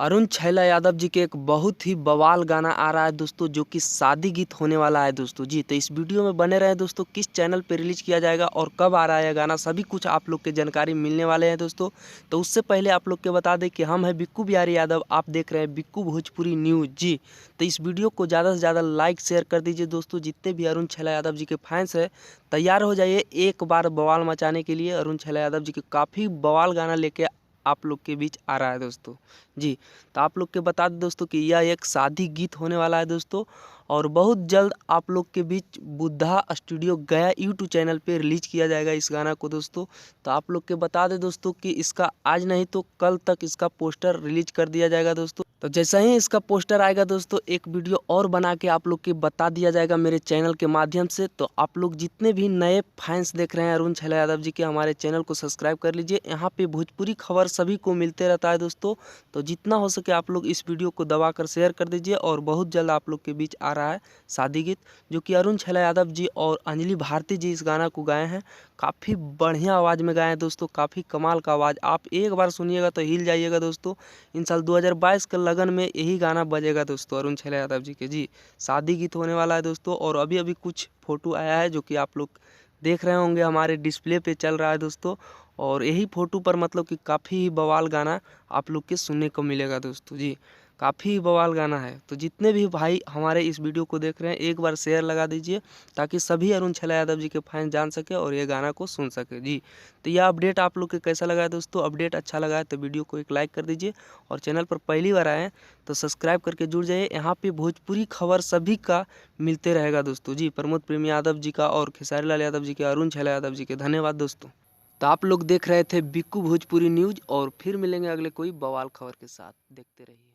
अरुण छैला यादव जी के एक बहुत ही बवाल गाना आ रहा है दोस्तों, जो कि शादी गीत होने वाला है दोस्तों जी। तो इस वीडियो में बने रहे दोस्तों, किस चैनल पे रिलीज किया जाएगा और कब आ रहा है गाना, सभी कुछ आप लोग के जानकारी मिलने वाले हैं दोस्तों। तो उससे पहले आप लोग के बता दें कि हम हैं बिक्कू बिहारी यादव, आप देख रहे हैं बिक्कू भोजपुरी न्यूज़ जी। तो इस वीडियो को ज़्यादा से ज़्यादा लाइक शेयर कर दीजिए दोस्तों। जितने भी अरुण छैला यादव जी के फैंस हैं, तैयार हो जाइए एक बार बवाल मचाने के लिए। अरुण छैला यादव जी के काफ़ी बवाल गाना लेके आप लोग के बीच आ रहा है दोस्तों जी। तो आप लोग के बता दें दोस्तों कि यह एक शादी गीत होने वाला है दोस्तों, और बहुत जल्द आप लोग के बीच बुद्धा स्टूडियो गया यूट्यूब चैनल पे रिलीज किया जाएगा इस गाना को दोस्तों। तो आप लोग के बता दें दोस्तों कि इसका आज नहीं तो कल तक इसका पोस्टर रिलीज कर दिया जाएगा दोस्तों। तो जैसा ही इसका पोस्टर आएगा दोस्तों, एक वीडियो और बना के आप लोग के बता दिया जाएगा मेरे चैनल के माध्यम से। तो आप लोग जितने भी नए फैंस देख रहे हैं अरुण छैला यादव जी के, हमारे चैनल को सब्सक्राइब कर लीजिए। यहाँ पे भोजपुरी खबर सभी को मिलते रहता है दोस्तों। तो जितना हो सके आप लोग इस वीडियो को दबा कर शेयर कर दीजिए। और बहुत जल्द आप लोग के बीच आ रहा है शादी गीत, जो कि अरुण छैला यादव जी और अंजलि भारती जी इस गाना को गाए हैं। काफ़ी बढ़िया आवाज़ में गाए हैं दोस्तों, काफ़ी कमाल का आवाज़। आप एक बार सुनिएगा तो हिल जाइएगा दोस्तों। इन साल 2022 के लगन में यही गाना बजेगा दोस्तों अरुण छैला यादव जी के जी। शादी गीत होने वाला है दोस्तों। और अभी अभी कुछ फ़ोटो आया है जो कि आप लोग देख रहे होंगे, हमारे डिस्प्ले पे चल रहा है दोस्तों। और यही फ़ोटो पर मतलब कि काफ़ी बवाल गाना आप लोग के सुनने को मिलेगा दोस्तों जी। काफ़ी बवाल गाना है। तो जितने भी भाई हमारे इस वीडियो को देख रहे हैं, एक बार शेयर लगा दीजिए ताकि सभी अरुण छैला यादव जी के फैन जान सके और ये गाना को सुन सके जी। तो यह अपडेट आप लोग के कैसा लगा है दोस्तों? अपडेट अच्छा लगा है तो वीडियो को एक लाइक कर दीजिए। और चैनल पर पहली बार आए हैं तो सब्सक्राइब करके जुड़ जाइए। यहाँ पे भोजपुरी खबर सभी का मिलते रहेगा दोस्तों जी। प्रमोद प्रेमी यादव जी का और खेसारी लाल यादव जी के, अरुण छैला यादव जी के, धन्यवाद दोस्तों। तो आप लोग देख रहे थे बिक्कू भोजपुरी न्यूज़, और फिर मिलेंगे अगले कोई बवाल खबर के साथ। देखते रहिए।